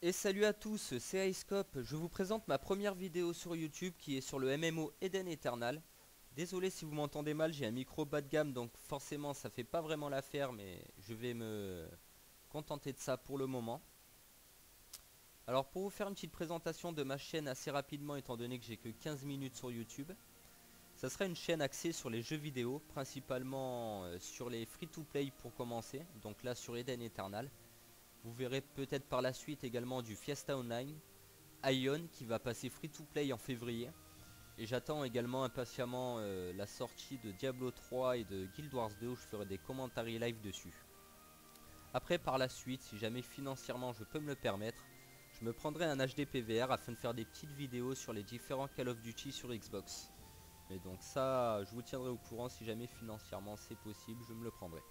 Et salut à tous, c'est iScope. Je vous présente ma première vidéo sur YouTube qui est sur le MMO Eden Eternal. Désolé si vous m'entendez mal, j'ai un micro bas de gamme donc forcément ça fait pas vraiment l'affaire, mais je vais me contenter de ça pour le moment. Alors pour vous faire une petite présentation de ma chaîne assez rapidement, étant donné que j'ai que 15 minutes sur YouTube, ça sera une chaîne axée sur les jeux vidéo, principalement sur les free-to-play pour commencer, donc là sur Eden Eternal. Vous verrez peut-être par la suite également du Fiesta Online, Ion qui va passer free to play en février. Et j'attends également impatiemment la sortie de Diablo 3 et de Guild Wars 2 où je ferai des commentaires live dessus. Après par la suite, si jamais financièrement je peux me le permettre, je me prendrai un HD PVR afin de faire des petites vidéos sur les différents Call of Duty sur Xbox. Mais donc ça, je vous tiendrai au courant si jamais financièrement c'est possible, je me le prendrai.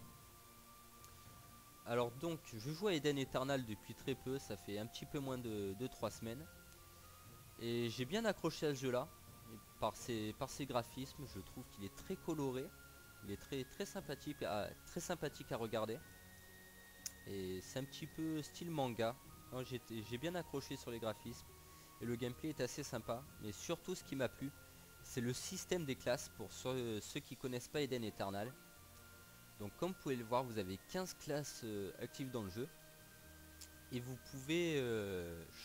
Alors donc, je joue à Eden Eternal depuis très peu, ça fait un petit peu moins de 3 semaines. Et j'ai bien accroché à ce jeu là. Par ses graphismes, je trouve qu'il est très coloré. Il est très sympathique à regarder. Et c'est un petit peu style manga. J'ai bien accroché sur les graphismes. Et le gameplay est assez sympa. Mais surtout ce qui m'a plu, c'est le système des classes pour ceux qui connaissent pas Eden Eternal. Donc comme vous pouvez le voir, vous avez 15 classes actives dans le jeu. Et vous pouvez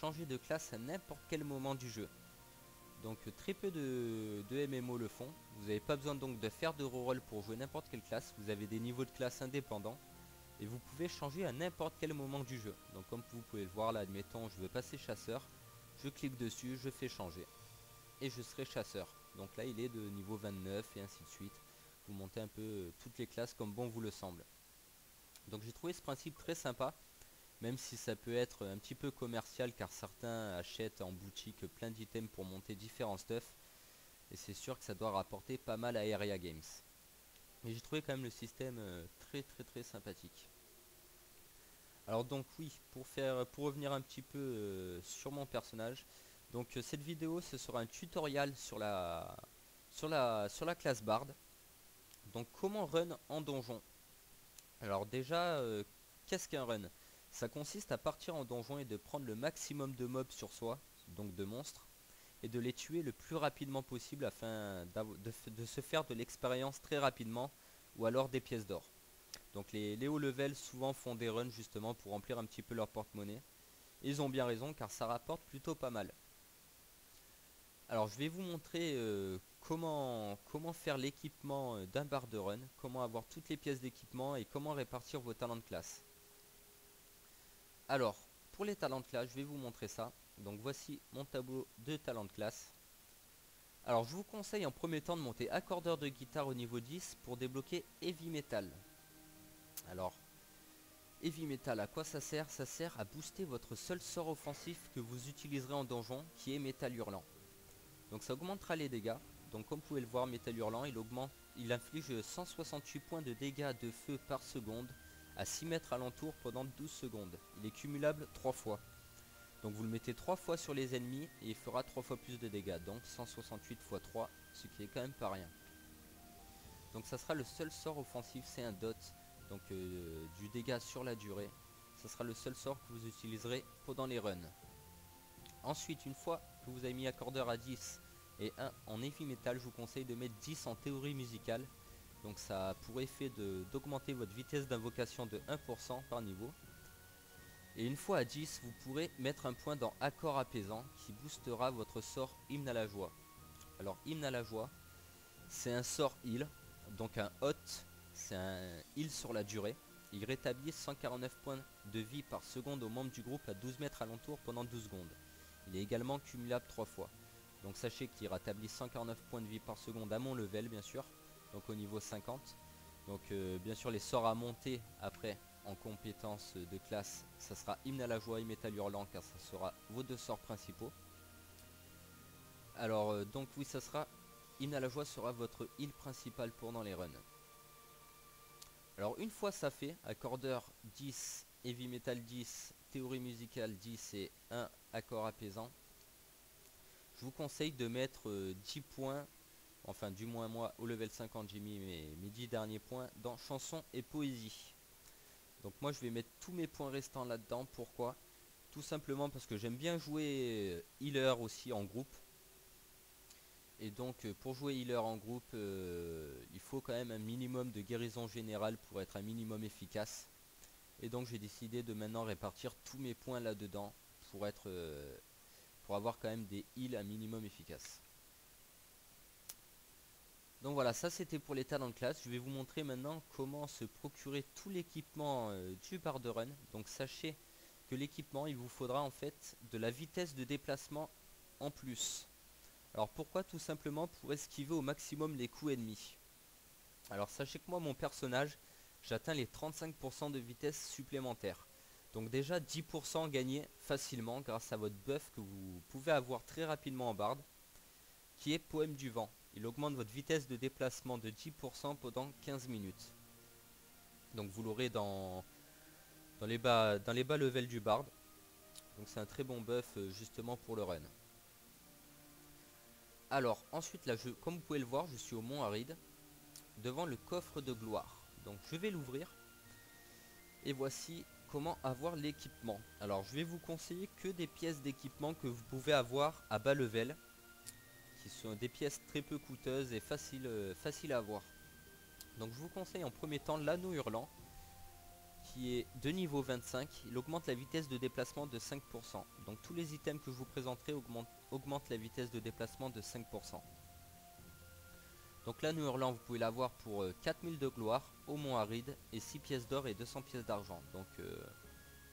changer de classe à n'importe quel moment du jeu. Donc très peu de MMO le font. Vous n'avez pas besoin donc de faire de reroll pour jouer n'importe quelle classe. Vous avez des niveaux de classe indépendants. Et vous pouvez changer à n'importe quel moment du jeu. Donc comme vous pouvez le voir là, admettons je veux passer chasseur. Je clique dessus, je fais changer. Et je serai chasseur. Donc là il est de niveau 29 et ainsi de suite. Vous montez un peu toutes les classes comme bon vous le semble. Donc j'ai trouvé ce principe très sympa. Même si ça peut être un petit peu commercial car certains achètent en boutique plein d'items pour monter différents stuff. Et c'est sûr que ça doit rapporter pas mal à Area Games. Mais j'ai trouvé quand même le système très sympathique. Alors donc oui, pour revenir un petit peu sur mon personnage. Donc cette vidéo ce sera un tutoriel sur la classe Bard. Donc comment run en donjon. Alors déjà, qu'est-ce qu'un run? Ça consiste à partir en donjon et de prendre le maximum de mobs sur soi, donc de monstres, et de les tuer le plus rapidement possible afin de se faire de l'expérience très rapidement ou alors des pièces d'or. Donc les hauts levels souvent font des runs justement pour remplir un petit peu leur porte-monnaie. Ils ont bien raison car ça rapporte plutôt pas mal. Alors je vais vous montrer comment faire l'équipement d'un bar de run, comment avoir toutes les pièces d'équipement et comment répartir vos talents de classe. Alors pour les talents de classe je vais vous montrer ça. Donc voici mon tableau de talents de classe. Alors je vous conseille en premier temps de monter accordeur de guitare au niveau 10 pour débloquer Heavy Metal. Alors Heavy Metal, à quoi ça sert? Ça sert à booster votre seul sort offensif que vous utiliserez en donjon qui est Métal Hurlant. Donc ça augmentera les dégâts. Donc comme vous pouvez le voir, Métal Hurlant il inflige 168 points de dégâts de feu par seconde à 6 mètres alentour pendant 12 secondes. Il est cumulable 3 fois. Donc vous le mettez 3 fois sur les ennemis et il fera 3 fois plus de dégâts. Donc 168 x 3, ce qui est quand même pas rien. Donc ça sera le seul sort offensif, c'est un dot. Donc du dégât sur la durée. Ça sera le seul sort que vous utiliserez pendant les runs. Ensuite, une fois que vous avez mis accordeur à 10 et 1 en heavy metal, je vous conseille de mettre 10 en théorie musicale. Donc ça a pour effet d'augmenter votre vitesse d'invocation de 1% par niveau. Et une fois à 10, vous pourrez mettre un point dans accord apaisant qui boostera votre sort hymne à la joie. Alors hymne à la joie, c'est un sort heal, donc un hot, c'est un heal sur la durée. Il rétablit 149 points de vie par seconde aux membres du groupe à 12 mètres alentour pendant 12 secondes. Il est également cumulable 3 fois. Donc sachez qu'il rétablit 149 points de vie par seconde à mon level bien sûr, donc au niveau 50. Donc bien sûr les sorts à monter après en compétences de classe, ça sera hymne à la joie et métal hurlant car ça sera vos deux sorts principaux. Alors donc oui ça sera hymne à la joie sera votre heal principal pendant les runs. Alors une fois ça fait, accordeur 10, heavy metal 10, théorie musicale 10 et 1 accord apaisant, je vous conseille de mettre 10 points, enfin du moins moi au level 50 j'ai mis mes 10 derniers points dans chansons et poésie. Donc moi je vais mettre tous mes points restants là-dedans, pourquoi? Tout simplement parce que j'aime bien jouer healer aussi en groupe. Et donc pour jouer healer en groupe, il faut quand même un minimum de guérison générale pour être un minimum efficace. Et donc j'ai décidé de maintenant répartir tous mes points là-dedans pour être pour avoir quand même des heals un minimum efficaces. Donc voilà, ça c'était pour les talents de classe. Je vais vous montrer maintenant comment se procurer tout l'équipement du bar de run. Donc sachez que l'équipement, il vous faudra en fait de la vitesse de déplacement en plus. Alors pourquoi? Tout simplement pour esquiver au maximum les coups ennemis. Alors sachez que moi, mon personnage, j'atteins les 35% de vitesse supplémentaire. Donc déjà 10% gagné facilement grâce à votre buff que vous pouvez avoir très rapidement en barde, qui est Poème du vent. Il augmente votre vitesse de déplacement de 10% pendant 15 minutes. Donc vous l'aurez dans les bas levels du bard. Donc c'est un très bon buff justement pour le run. Alors ensuite là, comme vous pouvez le voir, je suis au mont Aride, devant le coffre de gloire. Donc je vais l'ouvrir. Et voici comment avoir l'équipement. Alors je vais vous conseiller que des pièces d'équipement que vous pouvez avoir à bas level, qui sont des pièces très peu coûteuses et faciles à avoir. Donc je vous conseille en premier temps l'anneau hurlant, qui est de niveau 25. Il augmente la vitesse de déplacement de 5%. Donc tous les items que je vous présenterai augmentent la vitesse de déplacement de 5%. Donc l'anneau hurlant, vous pouvez l'avoir pour 4000 de gloire au mont Aride et 6 pièces d'or et 200 pièces d'argent. Donc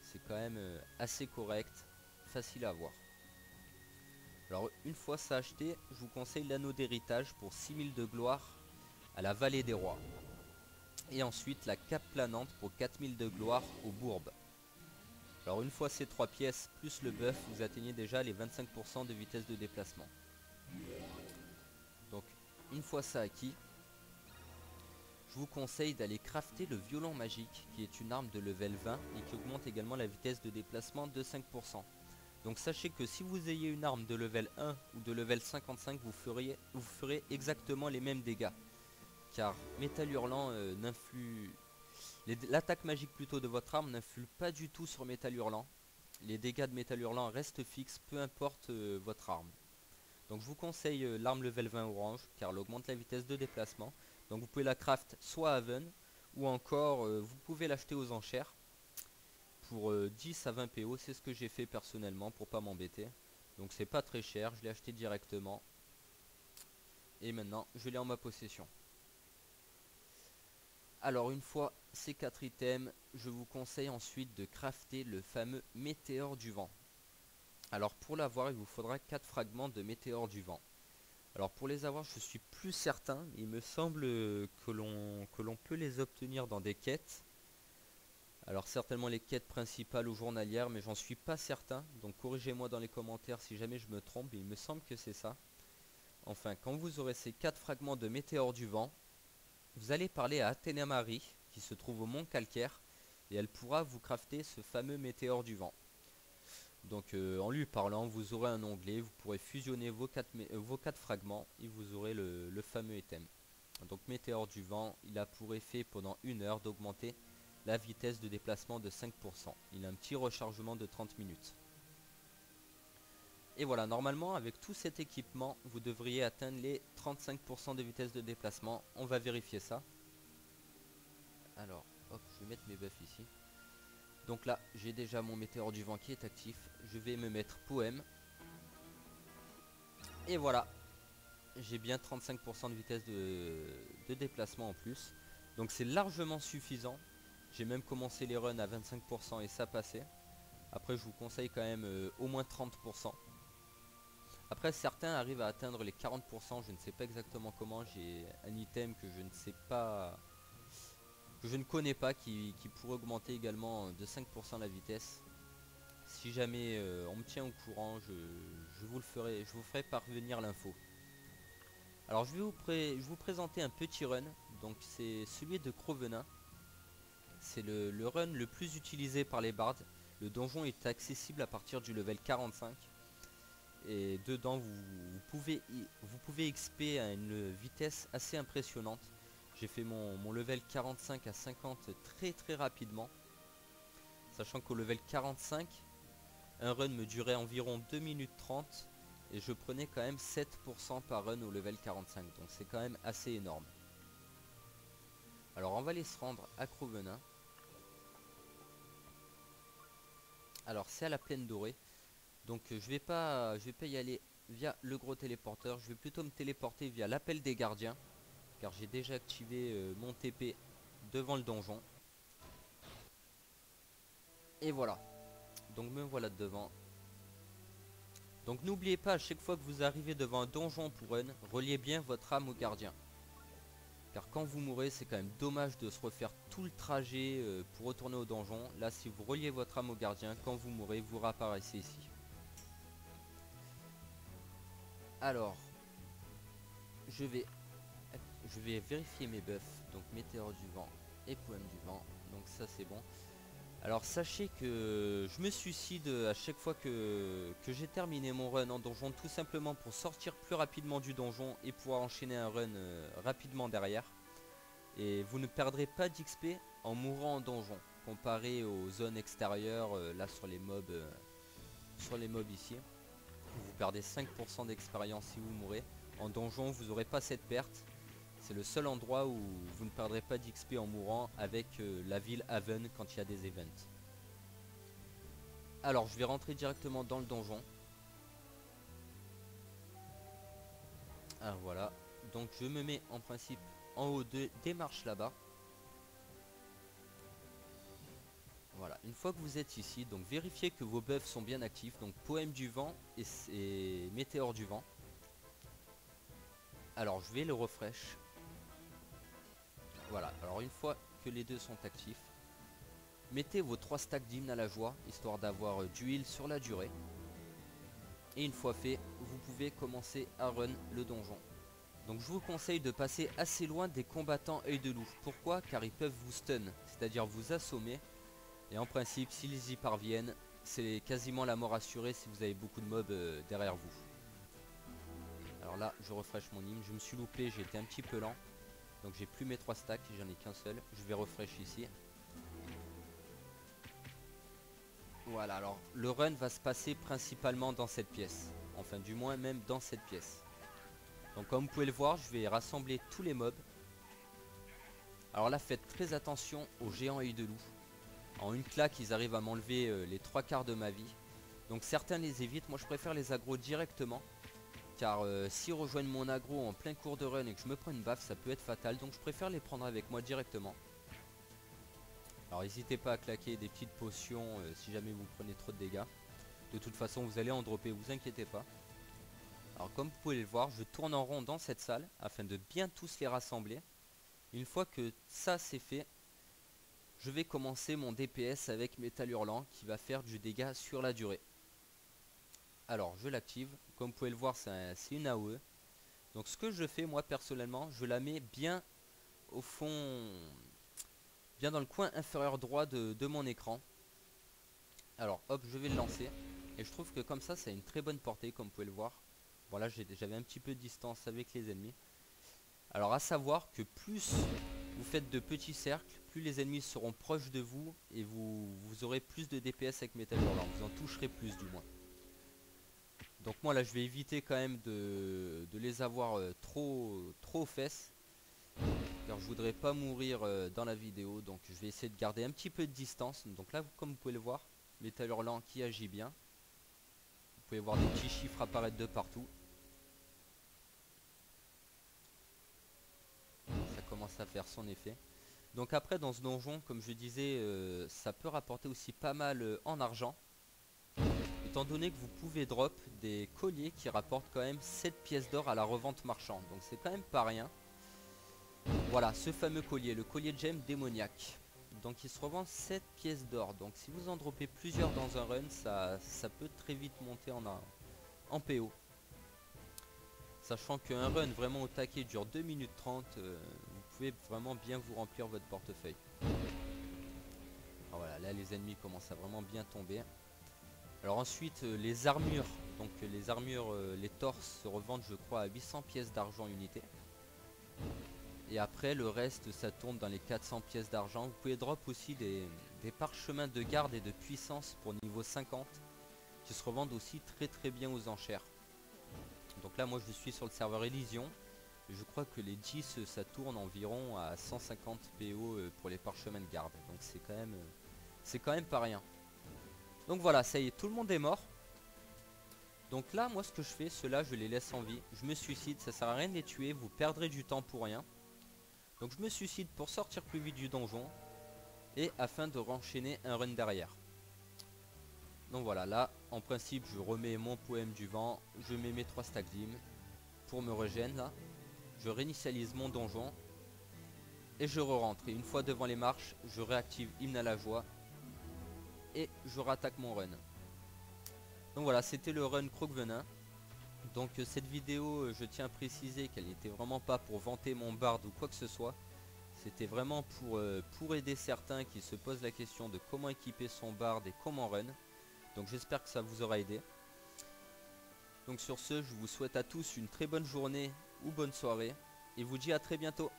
c'est quand même assez correct, facile à avoir. Alors une fois ça acheté, je vous conseille l'anneau d'héritage pour 6000 de gloire à la vallée des rois. Et ensuite la cape planante pour 4000 de gloire aux bourbes. Alors une fois ces 3 pièces plus le buff, vous atteignez déjà les 25% de vitesse de déplacement. Donc une fois ça acquis, je vous conseille d'aller crafter le violon magique, qui est une arme de level 20 et qui augmente également la vitesse de déplacement de 5%. Donc sachez que si vous ayez une arme de level 1 ou de level 55, vous ferez exactement les mêmes dégâts. Car Métal Hurlant n'influe... L'attaque magique plutôt de votre arme n'influe pas du tout sur Métal Hurlant. Les dégâts de Métal Hurlant restent fixes, peu importe votre arme. Donc je vous conseille l'arme level 20 orange, car elle augmente la vitesse de déplacement. Donc vous pouvez la craft soit à Haven, ou encore vous pouvez l'acheter aux enchères. Pour 10 à 20 PO, c'est ce que j'ai fait personnellement pour pas m'embêter. Donc c'est pas très cher, je l'ai acheté directement. Et maintenant, je l'ai en ma possession. Alors une fois ces 4 items, je vous conseille ensuite de crafter le fameux météore du vent. Alors pour l'avoir, il vous faudra 4 fragments de météore du vent. Alors pour les avoir, je suis plus certain, il me semble que l'on peut les obtenir dans des quêtes. Alors certainement les quêtes principales ou journalières, mais j'en suis pas certain. Donc corrigez-moi dans les commentaires si jamais je me trompe, il me semble que c'est ça. Enfin, quand vous aurez ces 4 fragments de météore du vent, vous allez parler à Athéna Marie, qui se trouve au mont Calcaire, et elle pourra vous crafter ce fameux météore du vent. Donc en lui parlant, vous aurez un onglet, vous pourrez fusionner vos 4 fragments et vous aurez le fameux item. Donc météore du vent, il a pour effet pendant 1 heure d'augmenter la vitesse de déplacement de 5%. Il a un petit rechargement de 30 minutes. Et voilà, normalement avec tout cet équipement, vous devriez atteindre les 35% de vitesse de déplacement. On va vérifier ça. Alors, hop, je vais mettre mes buffs ici. Donc là, j'ai déjà mon météore du vent qui est actif. Je vais me mettre poème. Et voilà, j'ai bien 35% de vitesse de déplacement en plus. Donc c'est largement suffisant. J'ai même commencé les runs à 25% et ça passait. Après je vous conseille quand même au moins 30%. Après certains arrivent à atteindre les 40%. Je ne sais pas exactement comment. J'ai un item que je ne sais pas, que je ne connais pas, qui pourrait augmenter également de 5% la vitesse. Si jamais on me tient au courant, je vous ferai parvenir l'info. Alors je vais vous présenter un petit run. Donc c'est celui de Crovenin. C'est le run le plus utilisé par les bards. Le donjon est accessible à partir du level 45. Et dedans vous pouvez XP à une vitesse assez impressionnante. J'ai fait mon level 45 à 50 très rapidement. Sachant qu'au level 45, un run me durait environ 2 minutes 30 et je prenais quand même 7% par run au level 45, donc c'est quand même assez énorme. Alors on va aller se rendre à Crovenin. Alors c'est à la plaine dorée, donc je vais pas y aller via le gros téléporteur, je vais plutôt me téléporter via l'appel des gardiens, car j'ai déjà activé mon TP devant le donjon. Et voilà, donc me voilà devant. Donc n'oubliez pas, à chaque fois que vous arrivez devant un donjon pour run, reliez bien votre âme au gardien. Car quand vous mourrez, c'est quand même dommage de se refaire tout le trajet pour retourner au donjon. Là, si vous reliez votre âme au gardien, quand vous mourrez, vous réapparaissez ici. Alors, je vais vérifier mes buffs. Donc météore du vent et poème du vent. Donc ça c'est bon. Alors sachez que je me suicide à chaque fois que j'ai terminé mon run en donjon, tout simplement pour sortir plus rapidement du donjon et pouvoir enchaîner un run rapidement derrière. Et vous ne perdrez pas d'XP en mourant en donjon, comparé aux zones extérieures, là sur les mobs ici. Vous perdez 5% d'expérience si vous mourrez. En donjon, vous n'aurez pas cette perte. C'est le seul endroit où vous ne perdrez pas d'XP en mourant avec la ville Haven quand il y a des events. Alors, je vais rentrer directement dans le donjon. Ah, voilà. Donc, je me mets en principe en haut des marches là-bas. Voilà, une fois que vous êtes ici, donc vérifiez que vos buffs sont bien actifs. Donc, poème du vent et météore du vent. Alors, je vais le refresh. Voilà, alors une fois que les deux sont actifs, mettez vos 3 stacks d'hymne à la joie, histoire d'avoir du heal sur la durée. Et une fois fait, vous pouvez commencer à run le donjon. Donc je vous conseille de passer assez loin des combattants œil de loup. Pourquoi? Car ils peuvent vous stun, c'est-à-dire vous assommer. Et en principe, s'ils y parviennent, c'est quasiment la mort assurée si vous avez beaucoup de mobs derrière vous. Alors là, je refresh mon hymne, je me suis loupé, j'ai été un petit peu lent. Donc j'ai plus mes 3 stacks, j'en ai qu'un seul. Je vais refresh ici. Voilà, alors le run va se passer principalement dans cette pièce. Enfin du moins même dans cette pièce. Donc comme vous pouvez le voir, je vais rassembler tous les mobs. Alors là faites très attention aux géants œil de loup. En une claque ils arrivent à m'enlever les 3 quarts de ma vie. Donc certains les évitent, moi je préfère les aggro directement. Car s'ils rejoignent mon aggro en plein cours de run et que je me prends une baffe, ça peut être fatal. Donc je préfère les prendre avec moi directement. Alors n'hésitez pas à claquer des petites potions si jamais vous prenez trop de dégâts. De toute façon vous allez en dropper, vous inquiétez pas. Alors comme vous pouvez le voir, je tourne en rond dans cette salle afin de bien tous les rassembler. Une fois que ça c'est fait, je vais commencer mon DPS avec Métal Hurlant qui va faire du dégât sur la durée. Alors je l'active, comme vous pouvez le voir c'est une AOE. Donc ce que je fais moi personnellement, je la mets bien au fond, bien dans le coin inférieur droit de mon écran. Alors hop, je vais le lancer. Et je trouve que comme ça a une très bonne portée comme vous pouvez le voir. Voilà, j'avais un petit peu de distance avec les ennemis. Alors à savoir que plus vous faites de petits cercles, plus les ennemis seront proches de vous et vous aurez plus de DPS avec Métal Hurlant. Vous en toucherez plus du moins. Donc moi là je vais éviter quand même de les avoir trop aux fesses. Car je voudrais pas mourir dans la vidéo. Donc je vais essayer de garder un petit peu de distance. Donc là comme vous pouvez le voir, Métal Hurlant qui agit bien. Vous pouvez voir des petits chiffres apparaître de partout. Ça commence à faire son effet. Donc après dans ce donjon, comme je disais, ça peut rapporter aussi pas mal en argent. Étant donné que vous pouvez drop des colliers qui rapportent quand même 7 pièces d'or à la revente marchande. Donc c'est quand même pas rien. Voilà, ce fameux collier, le collier de gemme démoniaque. Donc il se revend 7 pièces d'or. Donc si vous en droppez plusieurs dans un run, ça peut très vite monter en PO. Sachant qu'un run vraiment au taquet dure 2 minutes 30, vous pouvez vraiment bien vous remplir votre portefeuille. Alors voilà, là les ennemis commencent à vraiment bien tomber. Alors ensuite les armures, donc les armures, les torses se revendent je crois à 800 pièces d'argent unité. Et après le reste ça tourne dans les 400 pièces d'argent. Vous pouvez drop aussi des parchemins de garde et de puissance pour niveau 50. qui se revendent aussi très bien aux enchères. Donc là moi je suis sur le serveur Elysion. Je crois que les 10 ça tourne environ à 150 PO pour les parchemins de garde. Donc c'est quand même pas rien. Donc voilà, ça y est, tout le monde est mort. Donc là moi ce que je fais, ceux-là je les laisse en vie. Je me suicide, ça sert à rien de les tuer, vous perdrez du temps pour rien. Donc je me suicide pour sortir plus vite du donjon. Et afin de renchaîner un run derrière. Donc voilà, là en principe je remets mon poème du vent. Je mets mes 3 stacks d'hymnes pour me régénérer là. Je réinitialise mon donjon. Et je re-rentre. Et une fois devant les marches, je réactive hymne à la joie. Et je rattaque mon run. Donc voilà, c'était le run Croque-Venin. Donc cette vidéo, je tiens à préciser qu'elle n'était vraiment pas pour vanter mon bard ou quoi que ce soit. C'était vraiment pour aider certains qui se posent la question de comment équiper son bard et comment run. Donc j'espère que ça vous aura aidé. Donc sur ce, je vous souhaite à tous une très bonne journée ou bonne soirée. Et vous dis à très bientôt.